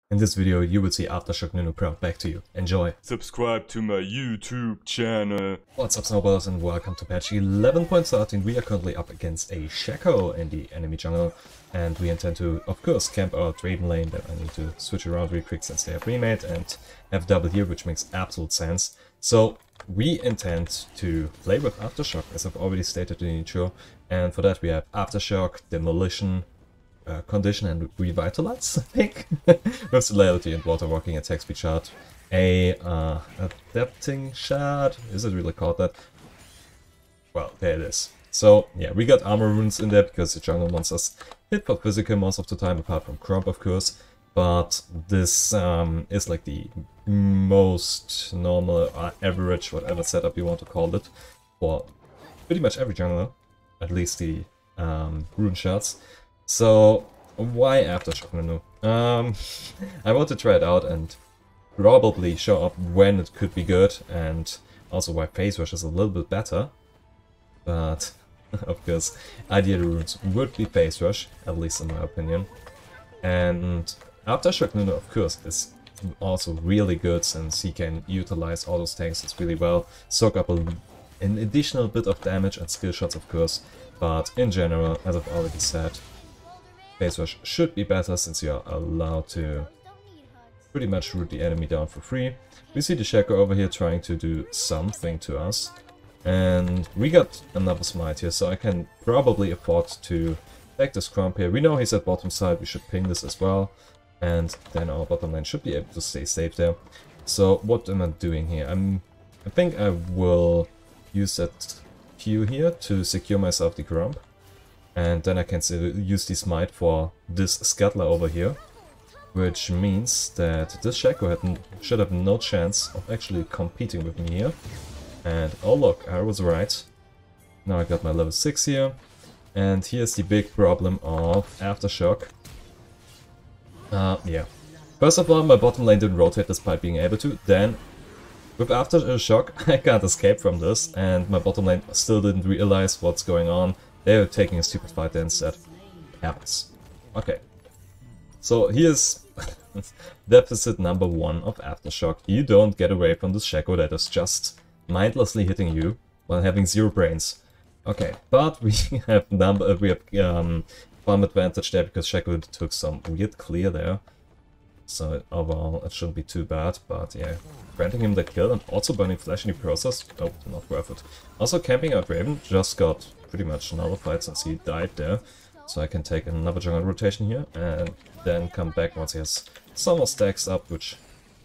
In this video, you will see Aftershock Nunu brought back to you. Enjoy! Subscribe to my YouTube channel. What's up, Snowballers, and welcome to patch 11.13. We are currently up against a Shaco in the enemy jungle, and we intend to, of course, camp our Draven lane. That I need to switch around real quick since they have remade and have double here, which makes absolute sense. So, we intend to play with Aftershock, as I've already stated in the intro, and for that we have Aftershock, Demolition, Condition and Revitalize, I think, with Celerity and Water Walking attack speed shard. Adapting shard, is it really called that? Well, there it is. So, yeah, we got armor runes in there because the jungle monsters hit for physical most of the time, apart from Crump, of course. But this is like the most normal, average, whatever setup you want to call it, for pretty much every jungler, at least the rune shards. So, why Aftershock Nunu? I want to try it out and probably show up when it could be good, and also why Phase Rush is a little bit better. But, of course, ideal runes would be Phase Rush, at least in my opinion. And Aftershock Nunu, of course, is also really good since he can utilize all those tanks really well, soak up an additional bit of damage and skill shots, of course. But in general, as I've already said, Phase Rush should be better since you are allowed to pretty much root the enemy down for free. We see the Shaco over here trying to do something to us. And we got another smite here, so I can probably afford to take this Crump here. We know he's at bottom side, we should ping this as well. And then our bottom lane should be able to stay safe there. So what am I doing here? I think I will use that Q here to secure myself the Crump. And then I can use the smite for this Scuttler over here, which means that this Shaco should have no chance of actually competing with me here. And oh look, I was right. Now I got my level 6 here. And here's the big problem of Aftershock. Yeah. First of all, my bottom lane didn't rotate despite being able to. Then, with Aftershock, I can't escape from this, and my bottom lane still didn't realize what's going on. They were taking a stupid fight there instead. Happens. Okay. So here's deficit number 1 of Aftershock. You don't get away from this Shaco that is just mindlessly hitting you while having 0 brains. Okay, but we have farm advantage there because Shaco took some weird clear there. So overall it shouldn't be too bad, but yeah, granting him the kill and also burning flash in the process, oh, not worth it. Also camping out Raven just got pretty much nullified since he died there, so I can take another jungle rotation here and then come back once he has some more stacks up, which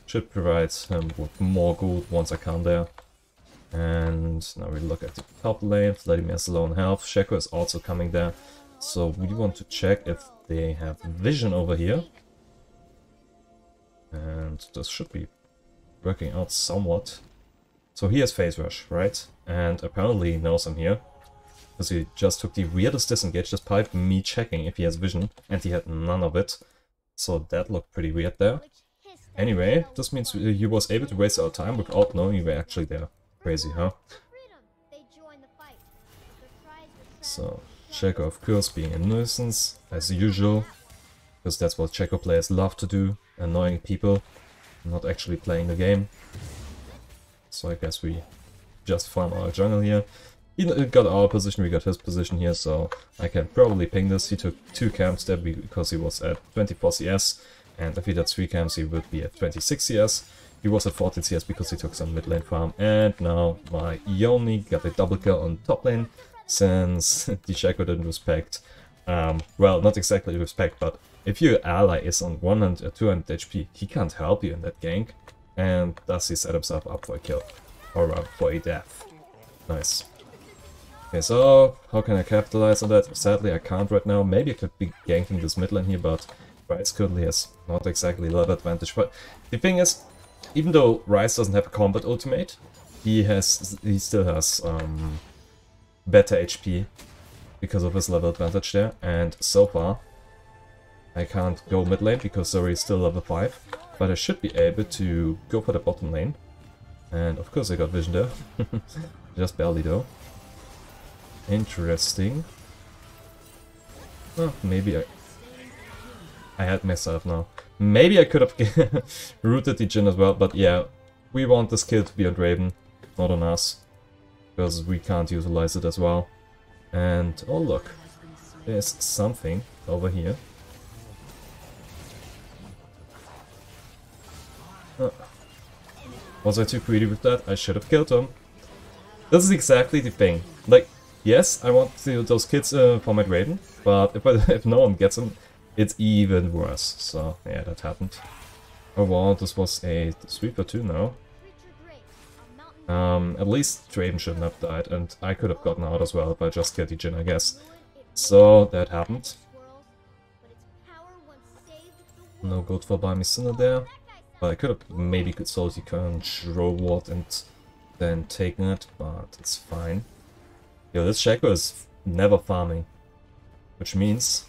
should provide him with more gold once I come there. And now we look at the top lane, Vladimir's low on health, Shaco is also coming there, so we want to check if they have vision over here. And this should be working out somewhat. So he has Phase Rush, right? And apparently he knows I'm here, because he just took the weirdest disengage despite me checking if he has vision, and he had none of it. So that looked pretty weird there. Anyway, this means he was able to waste our time without knowing we were actually there. Crazy, huh? So, Shaco, of course, being a nuisance, as usual, because that's what Shaco players love to do, annoying people, not actually playing the game. So I guess we just farm our jungle here. He got our position, we got his position here, so I can probably ping this. He took 2 camps there because he was at 24 CS, and if he did 3 camps he would be at 26 CS. He was at 14 CS because he took some mid lane farm, and now my Yoni got a double kill on top lane, since the Shaco didn't respect, well, not exactly respect, but if your ally is on 100 or 200 HP, he can't help you in that gank, and thus he set himself up for a kill, or rather for a death. Nice. Okay, so how can I capitalize on that? Sadly I can't right now. Maybe I could be ganking this mid lane here, but Ryze currently has not exactly level advantage. But the thing is, even though Ryze doesn't have a combat ultimate, he still has better HP because of his level advantage there, and so far I can't go mid lane because Zori is still level 5, but I should be able to go for the bottom lane. And of course I got vision there, just barely though. Interesting. Oh, maybe I had myself now. maybe I could have rooted the Jhin as well, but yeah, we want this kill to be on Draven, not on us, because we can't utilize it as well. And oh look, there's something over here. Was I too greedy with that? I should have killed him. This is exactly the thing. Like, yes, I want those kids for my Draven, but if no one gets them, it's even worse. So yeah, that happened. Oh wow, this was a sweeper too now. At least Draven shouldn't have died, and I could have gotten out as well if I just killed the Jhin, I guess. So that happened. No gold for Bami Sinner there. But I could have maybe sold the Control Ward and then taken it, but it's fine. Yo, this Shaco is never farming. Which means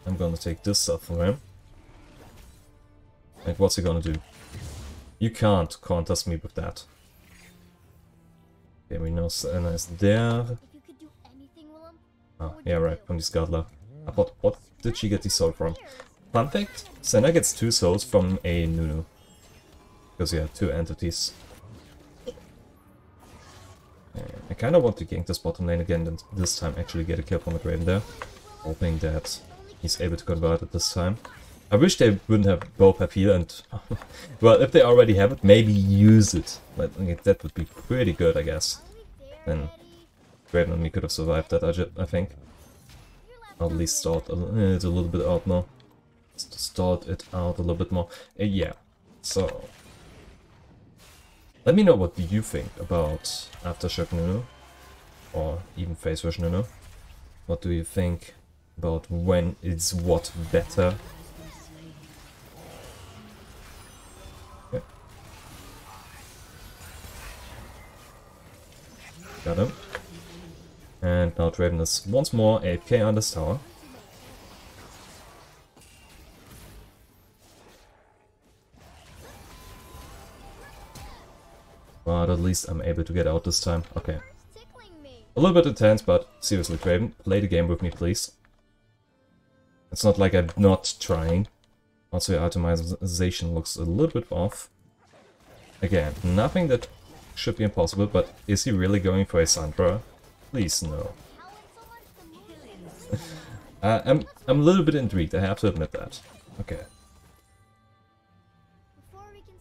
I'm gonna take this stuff from him. And what's he gonna do? You can't contest me with that. Okay, we know Senna is there. Oh, yeah, right, from the Scuttler. I thought, what did she get the soul from? Fun fact, Senna gets 2 souls from a Nunu. Because yeah, 2 entities. I kind of want to gank this bottom lane again and this time actually get a kill from the Draven there. Hoping that he's able to convert it this time. I wish they wouldn't have both have heal and... well, if they already have it, maybe use it. Like, that would be pretty good, I guess. Then Draven and me could have survived that, I think. At least stalled it's a little bit out now. Stalled it out a little bit more. Yeah, so... let me know what do you think about Aftershock Nunu, or even Face Rush Nunu. What do you think about when is what better? Okay. Got him. And now Draven is once more AFK on this tower. But at least I'm able to get out this time. Okay. A little bit intense, but seriously, Draven, play the game with me, please. It's not like I'm not trying. Also, your itemization looks a little bit off. Again, nothing that should be impossible, but is he really going for a Sandra? Please, no. I'm a little bit intrigued, I have to admit that. Okay.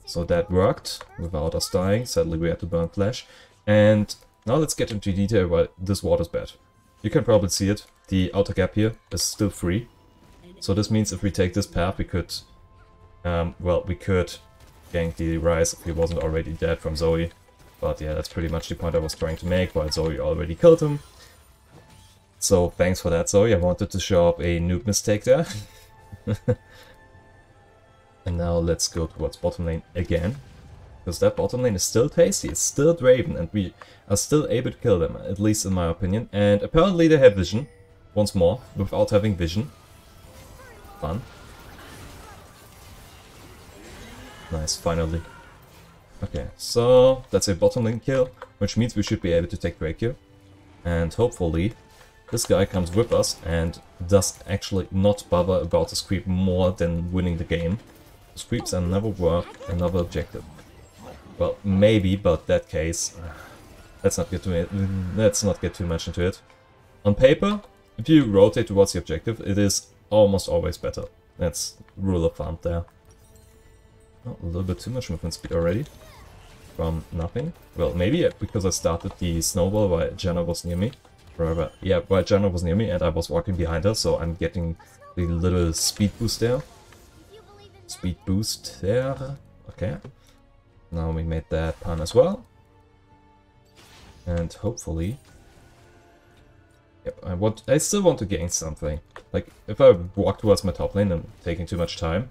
So that worked without us dying. Sadly, we had to burn Flash. And now let's get into detail why this ward is bad. You can probably see it. The outer gap here is still free. So this means if we take this path, we could... well, we could gank the Rise if he wasn't already dead from Zoe. But yeah, that's pretty much the point I was trying to make, while Zoe already killed him. So thanks for that, Zoe. I wanted to show up a noob mistake there. And now let's go towards bottom lane again. Because that bottom lane is still tasty, it's still Draven, and we are still able to kill them, at least in my opinion. And apparently they have vision, once more, without having vision. Fun. Nice, finally. Okay, so that's a bottom lane kill, which means we should be able to take Drake here. And hopefully this guy comes with us and does actually not bother about his creep more than winning the game. His creeps are never worth another objective. Well, maybe, but that case, let's not get too much into it. On paper, if you rotate towards the objective, it is almost always better. That's rule of thumb there. Oh, a little bit too much movement speed already. From nothing. Well, maybe because I started the snowball while Janna was near me. Rather, yeah, while Janna was near me and I was walking behind her, so I'm getting the little speed boost there. Speed boost there. Okay. Now we made that pun as well. And hopefully... yep, I still want to gain something. Like, if I walk towards my top lane, I'm taking too much time.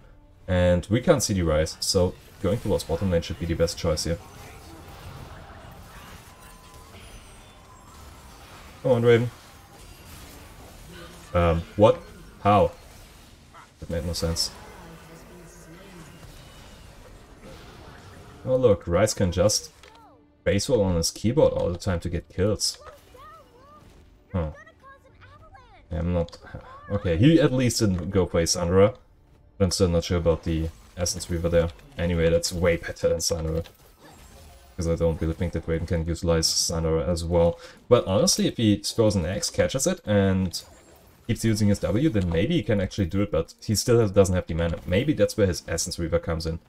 And we can't see the Rise, so going towards bottom lane should be the best choice here. Come on, Draven. What? How? That made no sense. Oh look, Rise can just base roll on his keyboard all the time to get kills. Huh. Yeah, I'm not... okay, he at least didn't go for a Sandra. But I'm still not sure about the Essence Weaver there. Anyway, that's way better than Sunderer. Because I don't really think that Raiden can utilize Sunderer as well. But honestly, if he throws an X, catches it, and keeps using his W, then maybe he can actually do it, but he still doesn't have the mana. Maybe that's where his Essence Weaver comes in.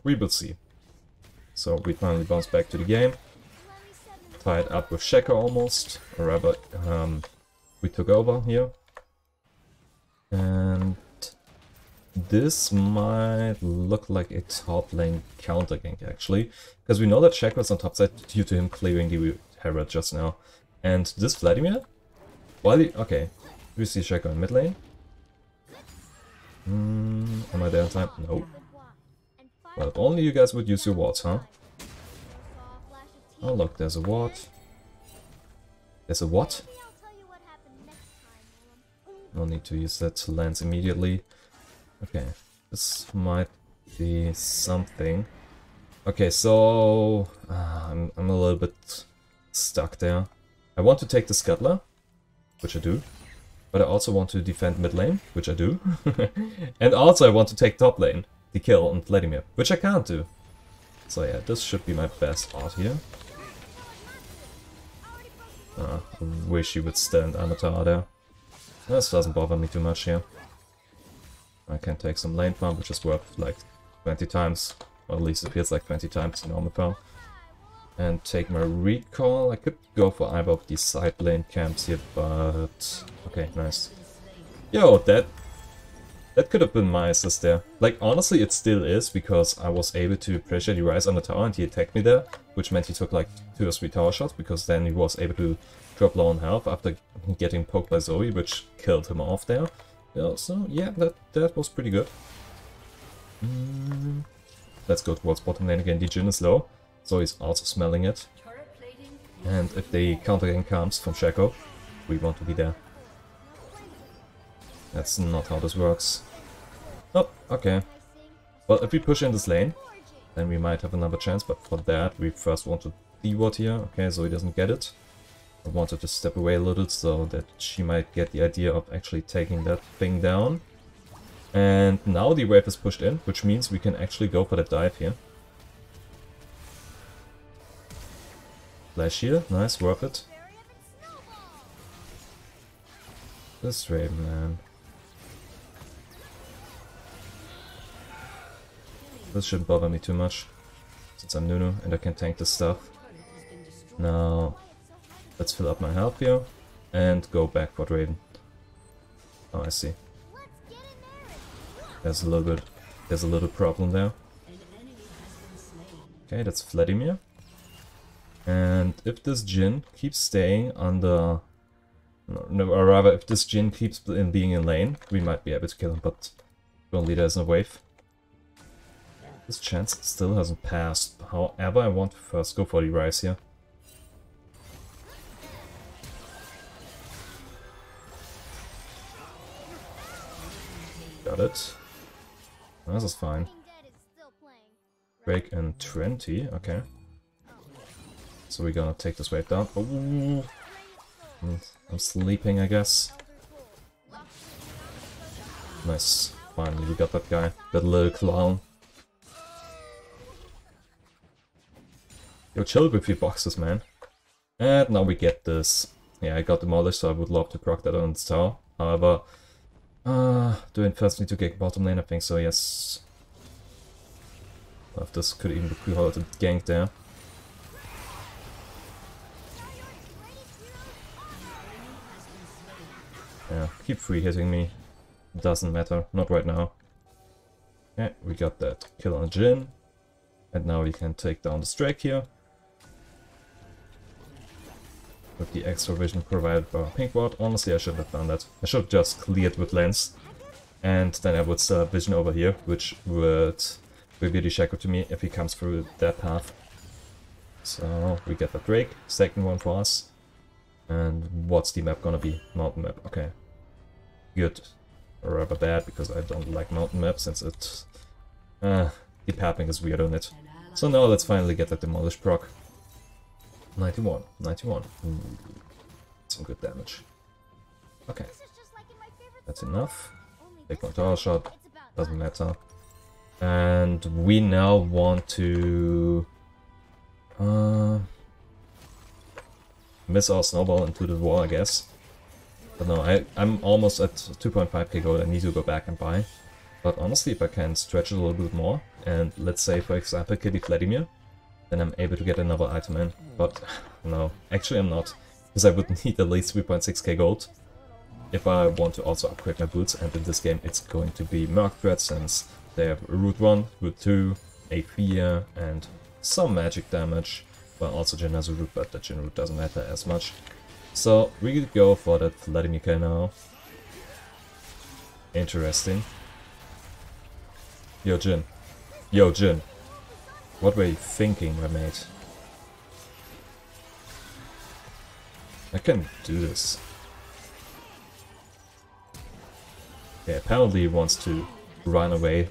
We will see. So we finally bounce back to the game. Tied up with Shaco almost, or rather, we took over here. And this might look like a top lane counter gank actually, because we know that Shaco is on top side due to him clearing the Herald just now. And this Vladimir, okay, we see Shaco in mid lane. Am I there in time? No. Well, if only you guys would use your wards, huh? Oh look, there's a ward. There's a what? No need to use that to lance immediately. Okay, this might be something. Okay, so I'm a little bit stuck there. I want to take the Scuttler, which I do. But I also want to defend mid lane, which I do. And also I want to take top lane, the kill on Vladimir, which I can't do. So yeah, this should be my best art here. I wish you would stand Amatar there. This doesn't bother me too much here. I can take some lane farm, which is worth like 20 times, or at least it feels like 20 times the normal farm. And take my recall. I could go for either of these side lane camps here, but... okay, nice. Yo, that could have been my assist there. Like, honestly, it still is, because I was able to pressure the Rise on the tower and he attacked me there, which meant he took like 2 or 3 tower shots, because then he was able to drop low on health after getting poked by Zoe, which killed him off there. Yeah, so, yeah, that was pretty good. Let's go towards bottom lane again. The Jhin is low. Zoe's also smelling it. And if the counter gank comes from Shaco, we want to be there. That's not how this works. Oh, okay. Well, if we push in this lane, then we might have another chance, but for that we first want to D-ward here. Okay, Zoe doesn't get it. I wanted to step away a little so that she might get the idea of actually taking that thing down. And now the wave is pushed in, which means we can actually go for the dive here. Flash here, nice, worth it. This Raven, man. This shouldn't bother me too much, since I'm Nunu and I can tank this stuff. Now, let's fill up my health here and go back for Raven. Oh, I see. There's a little problem there. Okay, that's Vladimir. And if this Jhin keeps staying under... no, or rather, if this Jhin keeps being in lane, we might be able to kill him, but only there's no wave. This chance still hasn't passed. However, I want to first go for the Rise here. Got it. This is fine. Break in 20, okay. So we're gonna take this wave down. Oh, I'm sleeping, I guess. Nice. Finally, we got that guy. That little clown. Yo, chill with your boxes, man. And now we get this. Yeah, I got demolished, so I would love to proc that on the tower. However, do I first need to get bottom lane? I think so, yes. Well, this could even be cool to gank there. Yeah, keep free hitting me. Doesn't matter, not right now. Okay, we got that kill on Jhin. And now we can take down the Strike here. With the extra vision provided by our pink ward. Honestly, I shouldn't have done that. I should have just cleared with lens. And then I would still have vision over here, which would reveal the Shaco to me if he comes through that path. So we get the Drake, second one for us. And what's the map gonna be? Mountain map, okay. Good. Or rather bad, because I don't like mountain maps, since it... the pathing is weird on it. So now let's finally get that Demolish proc. 91, 91. Some good damage. Okay. That's enough. Take one tower shot. Doesn't matter. And we now want to miss our snowball into the wall, I guess. But no, I'm almost at 2.5k gold. I need to go back and buy. But honestly, if I can stretch it a little bit more, and let's say, for example, Kitty Vladimir, then I'm able to get another item in. But no, actually I'm not, because I would need at least 3.6k gold if I want to also upgrade my boots, and in this game it's going to be Merc Threat, since they have Root 1, Root 2, a Fear, and some magic damage, but also Generator Root, but the Gen Root doesn't matter as much. So we could go for that Vladimir K now. Interesting. Yo Jin. Yo Jin. What were you thinking, my mate? I can do this. Okay, apparently he wants to run away.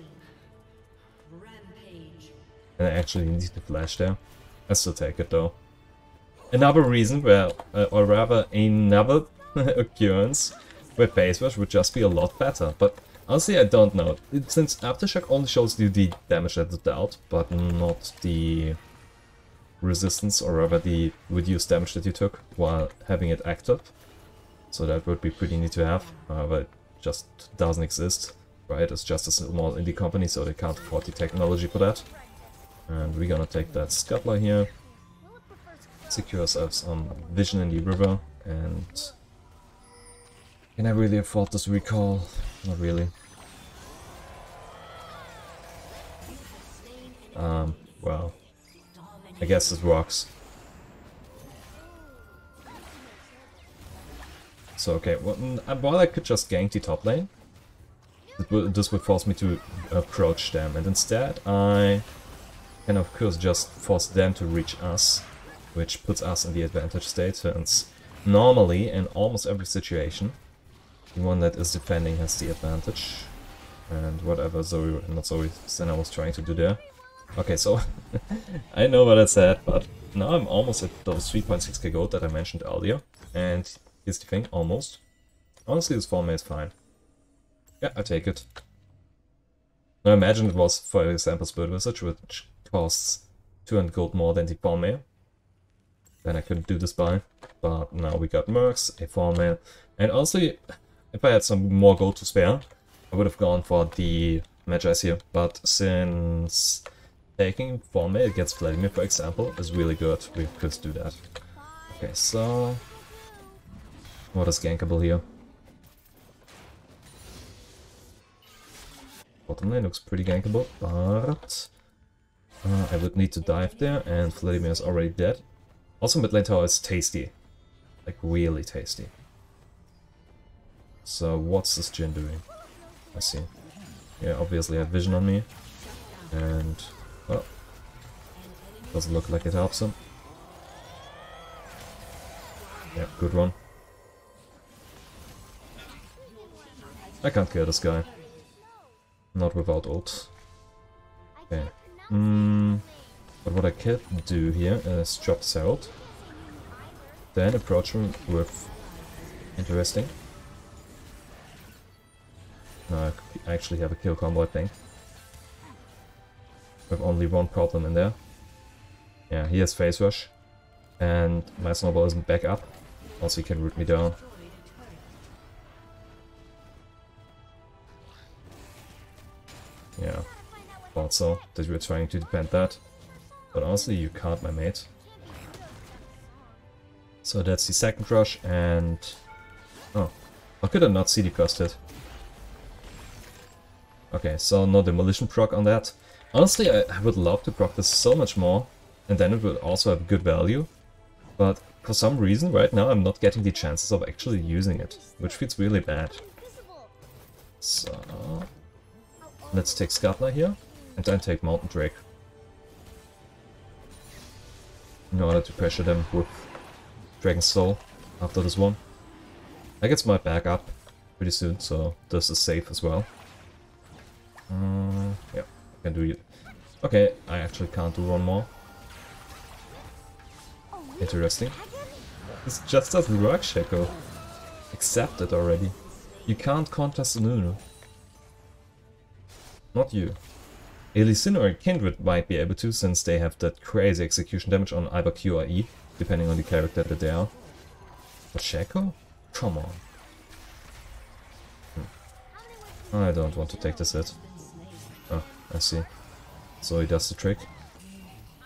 And I actually need to flash there. I still take it though. Another reason where, or rather another occurrence where Phase Rush would just be a lot better. But honestly, I don't know. Since Aftershock only shows you the damage that is dealt, but not the resistance, or rather the reduced damage that you took while having it active. So that would be pretty neat to have. However, it just doesn't exist, right? It's just a small indie company, so they can't afford the technology for that. And we're gonna take that Scuttler here. Secure ourselves some vision in the river, and can I really afford this recall? Not really. Well, I guess it works. So okay, well, while I could just gank the top lane, this would force me to approach them, and instead I can of course just force them to reach us, which puts us in the advantage state, since normally in almost every situation the one that is defending has the advantage. And whatever Zoe, not Zoe, Senna was trying to do there. Okay, so I know what I said, but now I'm almost at those 3.6k gold that I mentioned earlier. And here's the thing, almost. Honestly, this format is fine. Yeah, I take it. Now imagine it was, for example, Spirit Visage, which costs 200 gold more than the format. Then I couldn't do this buy. But now we got Mercs, a format, and honestly, if I had some more gold to spare, I would have gone for the Magi's here. But since taking format against Vladimir, for example, is really good, we could do that. Okay, so what is gankable here? Bottom lane looks pretty gankable, but I would need to dive there, and Vladimir is already dead. Also, mid lane tower is tasty, like really tasty. So what's this Jhin doing? I see. Yeah, obviously I have vision on me, and well, doesn't look like it helps him. Yeah, good one. I can't kill this guy. Not without ult. Okay. But what I could do here is drop this herald. Then approach him with... Interesting. No, I actually have a kill combo, I think. With only one problem in there. Yeah, he has Phase Rush. And my snowball isn't back up. Also he can root me down. Yeah, thought so, that you were trying to defend that. But honestly, you can't, my mate. So that's the second rush, and... Oh, how could I not see the first hit? Okay, so no demolition proc on that. Honestly, I would love to proc this so much more, and then it would also have good value. But for some reason, right now, I'm not getting the chances of actually using it, which feels really bad. So... let's take Scuttler here, and then take Mountain Drake. In order to pressure them with Dragon's Soul after this one. I get my back up pretty soon, so this is safe as well. Yeah, I can do it. Okay, I actually can't do one more. Interesting. This just doesn't work, Shaco. Accept it already. You can't contest Nunu. Not you. A Lee Sin or a Kindred might be able to, since they have that crazy execution damage on either Q or E, depending on the character that they are. But Shaco? Come on. I don't want to take this hit. Oh, I see. So he does the trick.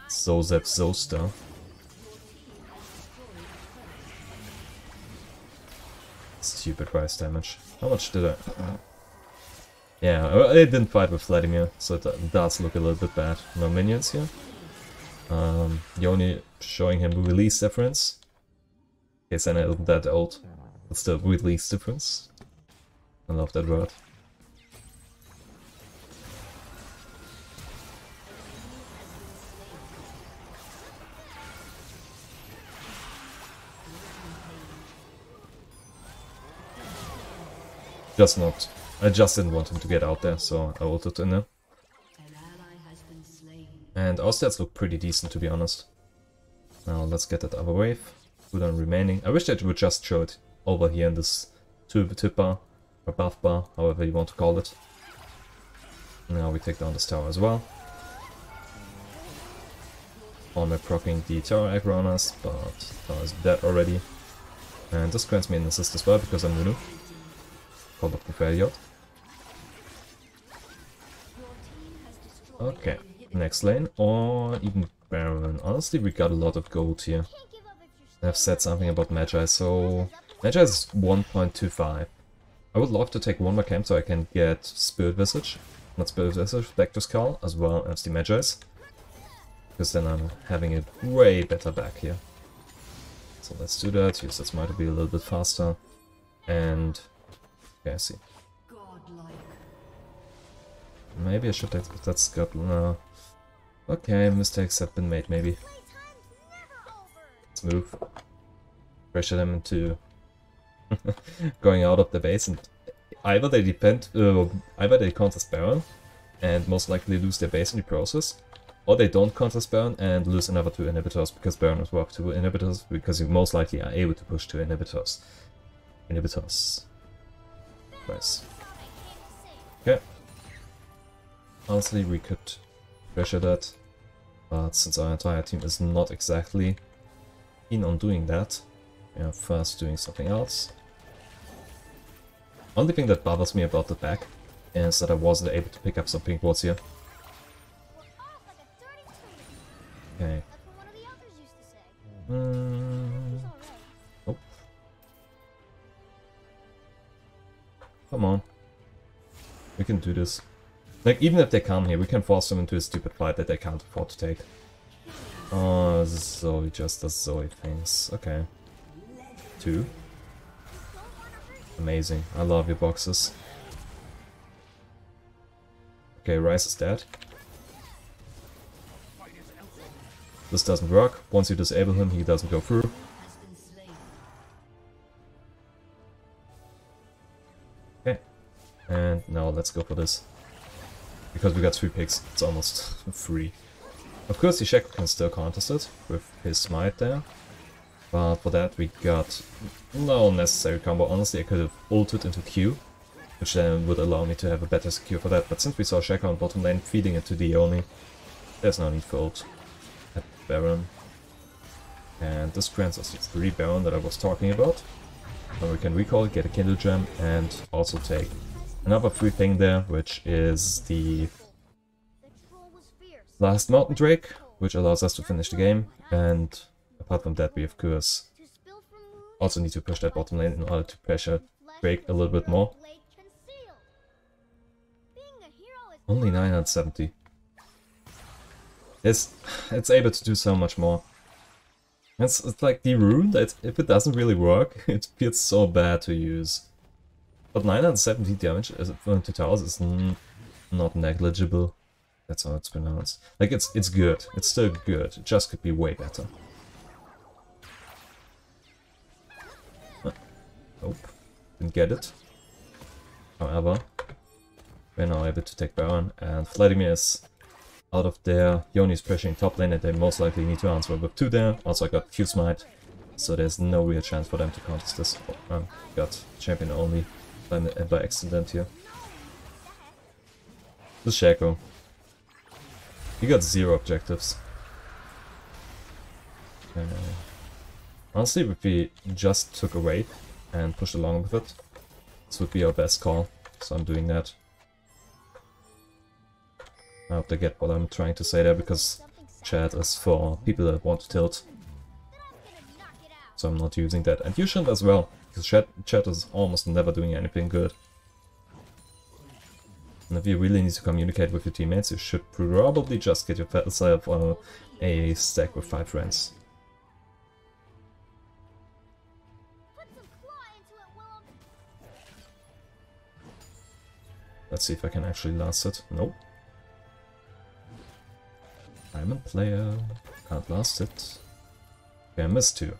Zozep Zoster. Stupid rise damage. How much did I... Yeah, I didn't fight with Vladimir, so it does look a little bit bad. No minions here. Yoni showing him release difference. Okay, Senna isn't that old. It's the release difference. I love that word. I just didn't want him to get out there, so I ulted in there. And our stats look pretty decent, to be honest. Now let's get that other wave. Cooldown remaining. I wish that would just show it over here in this tip bar, or buff bar, however you want to call it. Now we take down this tower as well. Only proccing the tower aggro on us, but tower is dead already. And this grants me an assist as well, because I'm Nunu. Called up the failure. Okay, next lane, or even Baron. Honestly, we got a lot of gold here. I've said something about Magi, so... Magi is 1.25. I would love to take one more camp so I can get Spirit Visage. Not Spirit Visage, back to Skull, as well as the Magi's. Because then I'm having it way better back here. So let's do that, use that Smite to be a little bit faster. And... okay, I see. Maybe I should take that Scott. No. Okay, mistakes have been made, maybe. Let's move. Pressure them into going out of the base, and either they either they contest Baron and most likely lose their base in the process, or they don't contest Baron and lose another 2 inhibitors because Baron is worth 2 inhibitors, because you most likely are able to push 2 inhibitors. Nice. Okay. Honestly, we could pressure that, but since our entire team is not exactly keen on doing that, we are first doing something else. Only thing that bothers me about the back is that I wasn't able to pick up some pink wards here. Okay. Oh. Come on. We can do this. Like, even if they come here, we can force them into a stupid fight that they can't afford to take. Oh, Zoe just does Zoe things. Okay. 2. Amazing. I love your boxes. Okay, Ryze is dead. This doesn't work. Once you disable him, he doesn't go through. Okay. And now let's go for this. Because we got 3 picks, it's almost free. Of course, the Shaco can still contest it with his Smite there. But for that, we got no necessary combo. Honestly, I could have ulted into Q, which then would allow me to have a better secure for that. But since we saw Shaco on bottom lane feeding it to Dione, there's no need for ult at Baron. And this grants us the 3 Baron that I was talking about. Now we can recall, get a Kindle Gem, and also take another free thing there, which is the last Mountain Drake, which allows us to finish the game. And apart from that, we of course also need to push that bottom lane in order to pressure Drake a little bit more. Only 970. It's able to do so much more. It's like the rune that if it doesn't really work, it feels so bad to use. But 970 damage to towers is not negligible. That's how it's pronounced. Like, it's good. It's still good. It just could be way better. Nope. Didn't get it. However, we're now able to take Baron, and Vladimir is out of there. Yoni's pressuring top lane, and they most likely need to answer with 2 there. Also, I got Q Smite, so there's no real chance for them to contest this. Got champion only by accident here. This Shaco. He got 0 objectives. Honestly, if we just took a wave and pushed along with it, this would be our best call. So I'm doing that. I hope they get what I'm trying to say there, because chat is for people that want to tilt. So I'm not using that. And you shouldn't as well, because chat is almost never doing anything good. And if you really need to communicate with your teammates, you should probably just get yourself a stack with 5 friends. Let's see if I can actually last it. Nope. Diamond player. Can't last it. Okay, I missed 2.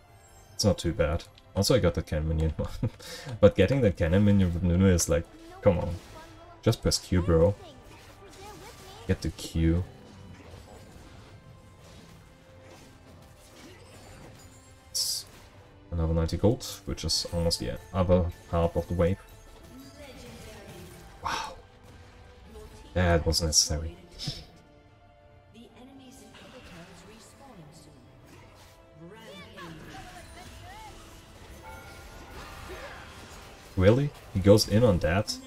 It's not too bad. Also, I got the cannon minion. But getting the cannon minion with Nunu is like, come on. Just press Q, bro. Get the Q. It's another 90 gold, which is almost the other half of the wave. Wow. That was necessary. Really? He goes in on that?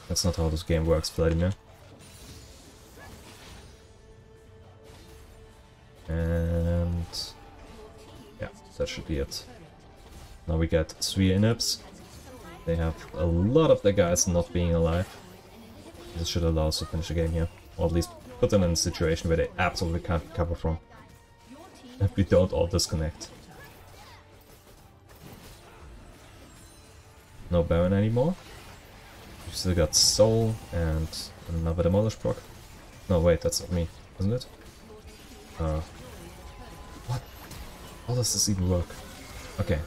That's not how this game works, Vladimir. And yeah, that should be it. Now we get 3 inhibs. They have a lot of their guys not being alive. This should allow us to finish the game here. Or at least put them in a situation where they absolutely can't recover from. If we don't all disconnect. No Baron anymore. We still got Soul and another Demolish proc. No, wait, that's not me, isn't it? What? How does this even work? Okay.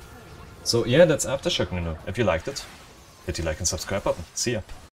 So yeah, that's Aftershock Nunu. If you liked it, hit the like and subscribe button. See ya.